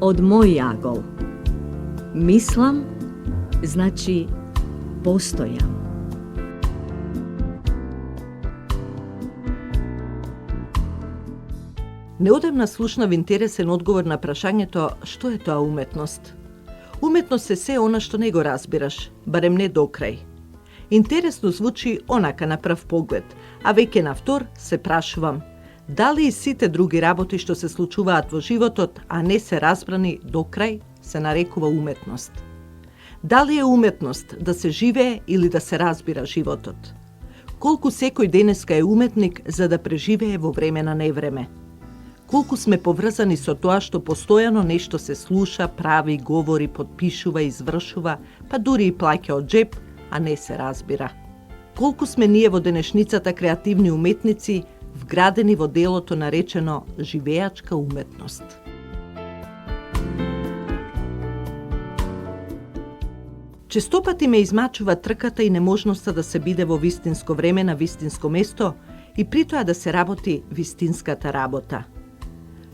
od moj jagol. Mislim, znači postojam. Неодамна слушнав интересен одговор на прашањето што е тоа уметност. Уметност е се она што не го разбираш, барем не до крај. Интересно звучи онака на прв поглед, а веќе на втор се прашувам дали и сите други работи што се случуваат во животот, а не се разбрани до крај, се нарекува уметност. Дали е уметност да се живее или да се разбира животот? Колку секој денеска е уметник за да преживее во време на невреме? Колку сме поврзани со тоа што постојано нешто се слуша, прави, говори, подпишува, извршува, па дури и плаќа од джеб, а не се разбира. Колку сме ние во денешницата креативни уметници, вградени во делото наречено живеачка уметност. Честопати ме измачува трката и неможноста да се биде во вистинско време на вистинско место и при тоа да се работи вистинската работа.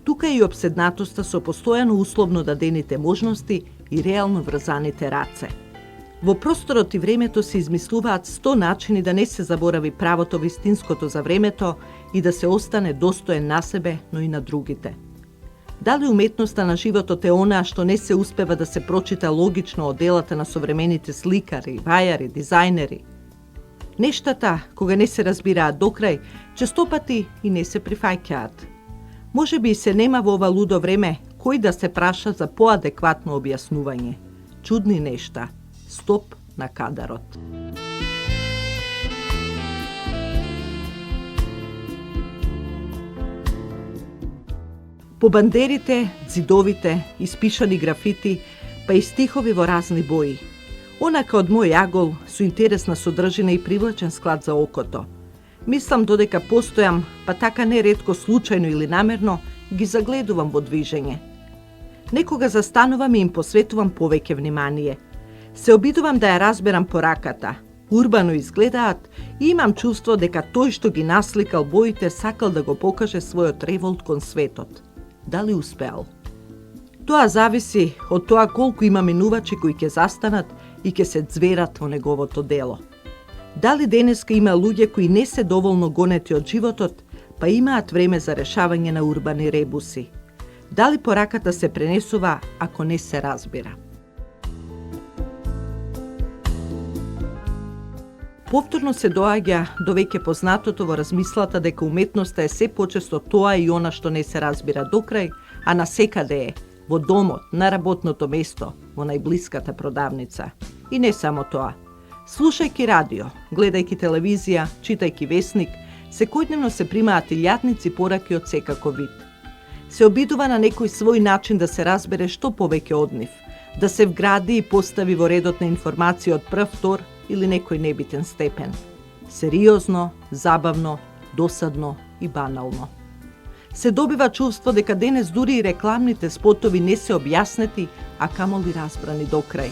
Тука и обседнатоста со постојано условно дадените можности и реално врзаните раце. Во просторот и времето се измислуваат 100 начини да не се заборави правото вистинското за времето и да се остане достоен на себе, но и на другите. Дали уметноста на животот е онаа што не се успева да се прочита логично од делата на современите сликари, вајари, дизајнери? Нештата, кога не се разбираат докрај, честопати и не се прифаќаат. Може би и се нема во ова лудо време кој да се праша за поадекватно објаснување. Чудни нешта. Стоп на кадарот. По бандерите, ѕидовите, испишани графити, па и стихови во разни бои. Онака од мој јагол, со интересна содржина и привлачен склад за окото. Мислам додека постојам, па така неретко случајно или намерно, ги загледувам во движење. Некога застанувам и им посветувам повеќе внимание. Се обидувам да ја разберам пораката. Урбано изгледаат и имам чувство дека тој што ги насликал боите сакал да го покаже својот револт кон светот. Дали успеал? Тоа зависи од тоа колку има минувачи кои ќе застанат и ќе се ѕверат во неговото дело. Дали денеска има луѓе кои не се доволно гонети од животот, па имаат време за решавање на урбани ребуси? Дали пораката се пренесува ако не се разбира? Повторно се доаѓа до веќе познатото во размислата дека уметноста е се почесто тоа и она што не се разбира докрај, а насекаде е, во домот, на работното место, во најблиската продавница. И не само тоа. Слушајќи радио, гледајќи телевизија, читајќи весник, секојдневно се примаат илјадници пораки од секаков вид. Се обидува на некој свој начин да се разбере што повеќе од нив, да се вгради и постави во редот на информација од прв, втор или некој небитен степен. Сериозно, забавно, досадно и банално. Се добива чувство дека денес дури и рекламните спотови не се објаснети, а камоли разбрани докрај.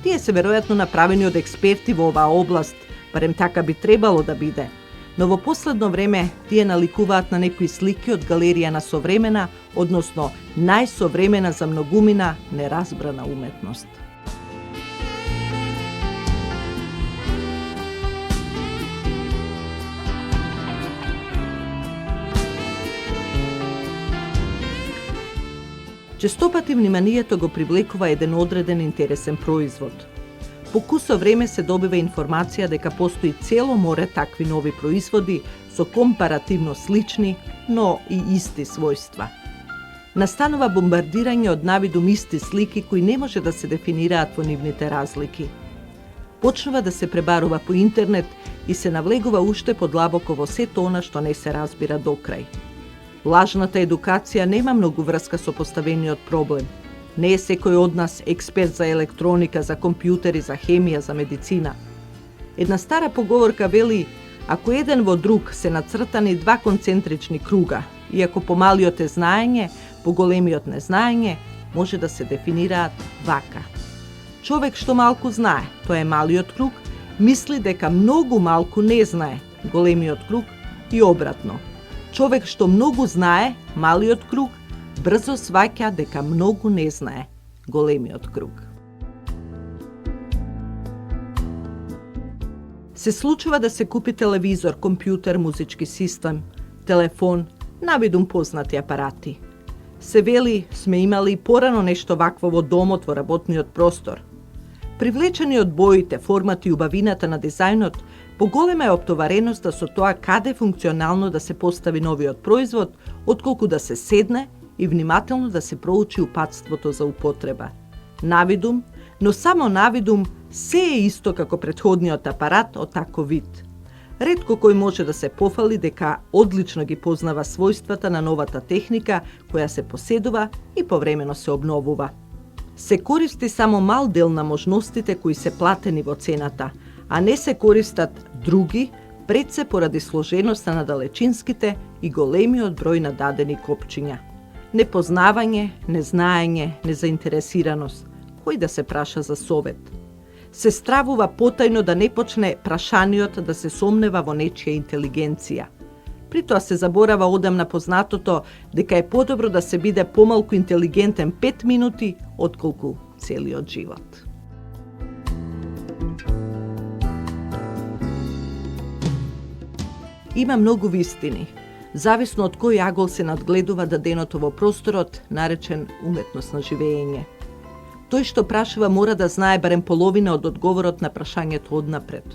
Тие се веројатно направени од експерти во оваа област, барем така би требало да биде. Но во последно време тие наликуваат на некои слики од галерија на современа, односно најсовремена за многумина неразбрана уметност. Честопати вниманието го привлекува еден одреден интересен производ. По кусо време се добива информација дека постои цело море такви нови производи со компаративно слични, но и исти својства. Настанува бомбардирање од навидум исти слики кои не може да се дефинираат во нивните разлики. Почнува да се пребарува по интернет и се навлегува уште подлабоко во сето она што не се разбира докрај. Лажната едукација нема многу врска со поставениот проблем. Не е секој од нас експерт за електроника, за компјутери, за хемија, за медицина. Една стара поговорка вели, ако еден во друг се нацртани два концентрични круга, и ако помалиот е знаење, поголемиот незнаење, може да се дефинираат вака. Човек што малку знае, тоа е малиот круг, мисли дека многу малку не знае, големиот круг, и обратно. Човек што многу знае, малиот круг, брзо сваќа дека многу не знае, големиот круг. Се случува да се купи телевизор, компјутер, музички систем, телефон, навидум познати апарати. Се вели, сме имали и порано нешто вакво во домот, во работниот простор. Привлечени од боите, формати и убавината на дизајнот, поголема е оптовареноста со тоа каде функционално да се постави новиот производ, отколку да се седне и внимателно да се проучи упатството за употреба. Навидум, но само навидум, се е исто како претходниот апарат од таков вид. Ретко кој може да се пофали дека одлично ги познава својствата на новата техника која се поседува и повремено се обновува. Се користи само мал дел на можностите кои се платени во цената, а не се користат други, пред се поради сложеноста на далечинските и големиот број на дадени копчиња. Непознавање, незнаење, незаинтересираност, кој да се праша за совет. Се стравува потајно да не почне прашаниот да се сомнева во нечија интелигенција. При тоа се заборава одамна познатото дека е подобро да се биде помалку интелигентен 5 минути отколку целиот живот. Има многу вистини. Зависно од кој агол се надгледува даденото во просторот, наречен уметност на живење. Тој што прашува мора да знае барем половина од одговорот на прашањето однапред.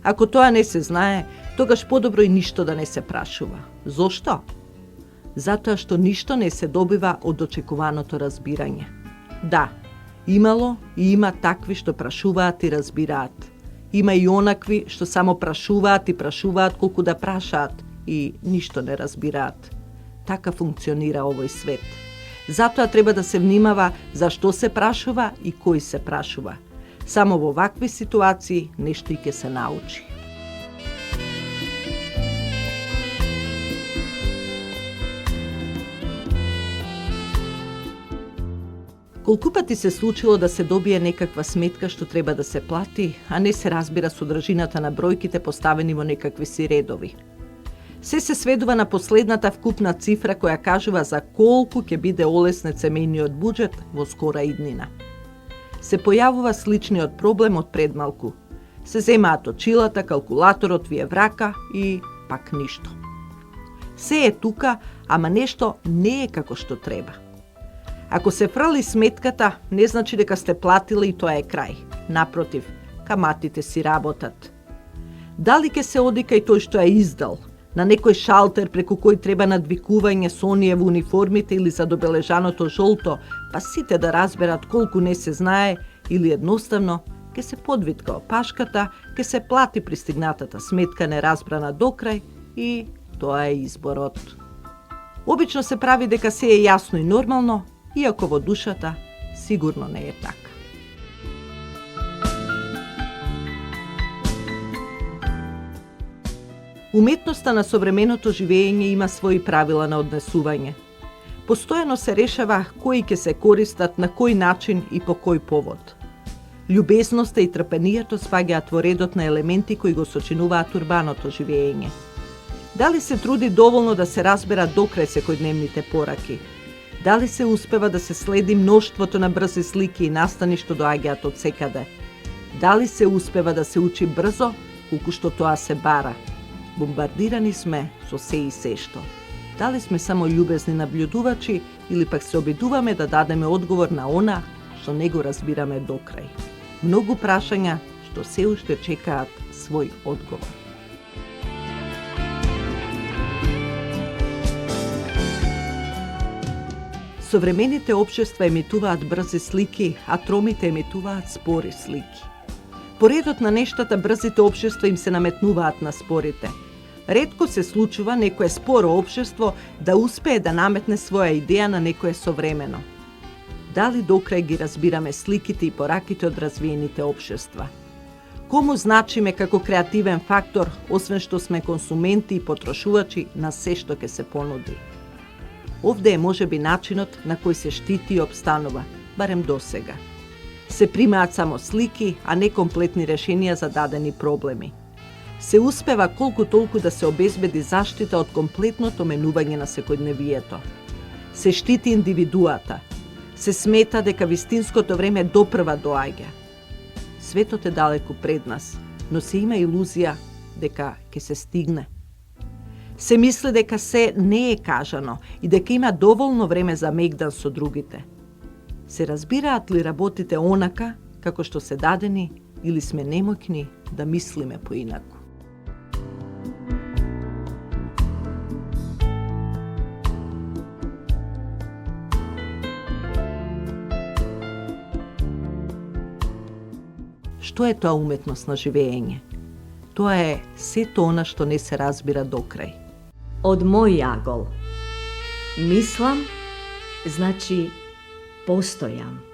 Ако тоа не се знае, тогаш подобро и ништо да не се прашува. Зошто? Затоа што ништо не се добива од очекуваното разбирање. Да, имало и има такви што прашуваат и разбираат. Има и онакви што само прашуваат и прашуваат колку да прашаат и ништо не разбираат. Така функционира овој свет. Затоа треба да се внимава за што се прашува и кој се прашува. Само во вакви ситуации нешто и ќе се научи. Колку пати се случило да се добие некаква сметка што треба да се плати, а не се разбира содржината на бројките поставени во некакви си редови. Се сведува на последната вкупна цифра која кажува за колку ќе биде олеснет семејниот буџет во скора иднина. Се појавува сличниот проблем од предмалку. Се земаат очилата, калкулаторот ви е врака и пак ништо. Се е тука, ама нешто не е како што треба. Ако се фрли сметката, не значи дека сте платили и тоа е крај. Напротив, каматите си работат. Дали ќе се оди кај тој што е издал, на некој шалтер преку кој треба надвикување со оние во униформите или за добележаното жолто, па сите да разберат колку не се знае, или едноставно ќе се подвитка опашката, ќе се плати пристигнатата сметка неразбрана до крај и тоа е изборот. Обично се прави дека се е јасно и нормално, иако во душата сигурно не е така. Уметноста на современото живење има своји правила на однесување. Постојано се решава кои ќе се користат, на кој начин и по кој повод. Љубезноста и трпението спаѓаат во редот на елементи кои го сочинуваат урбаното живење. Дали се труди доволно да се разбера докрај секојдневните пораки? Дали се успева да се следи мноштвото на брзи слики и настани што доаѓаат од секаде? Дали се успева да се учи брзо, колку што тоа се бара? Бомбардирани сме со се и сешто. Дали сме само љубезни наблюдувачи или пак се обидуваме да дадеме одговор на она што не го разбираме докрај? Многу прашања што се уште чекаат свој одговор. Современите општества емитуваат брзи слики, а тромите емитуваат спори слики. Поредот на нештата брзите општества им се наметнуваат на спорите. Ретко се случува некое споро општество да успее да наметне своја идеја на некое современо. Дали докрај ги разбираме сликите и пораките од развиените општества? Кому значиме како креативен фактор, освен што сме консументи и потрошувачи на се што ќе се понуди? Овде е можеби начинот на кој се штити и обстанува, барем досега. Се примаат само слики, а не комплетни решенија за дадени проблеми. Се успева колку толку да се обезбеди заштита од комплетното менување на секојдневието. Се штити индивидуата. Се смета дека вистинското време допрва доаѓа. Светот е далеку пред нас, но се има илузија дека ќе се стигне. Се мисли дека се не е кажано и дека има доволно време за мегдан со другите. Се разбираат ли работите онака како што се дадени или сме немоќни да мислиме поинаку? Што е тоа уметност на живење? Тоа е сето она што не се разбира до крај. Од мој агол. Мислам, значи постојам.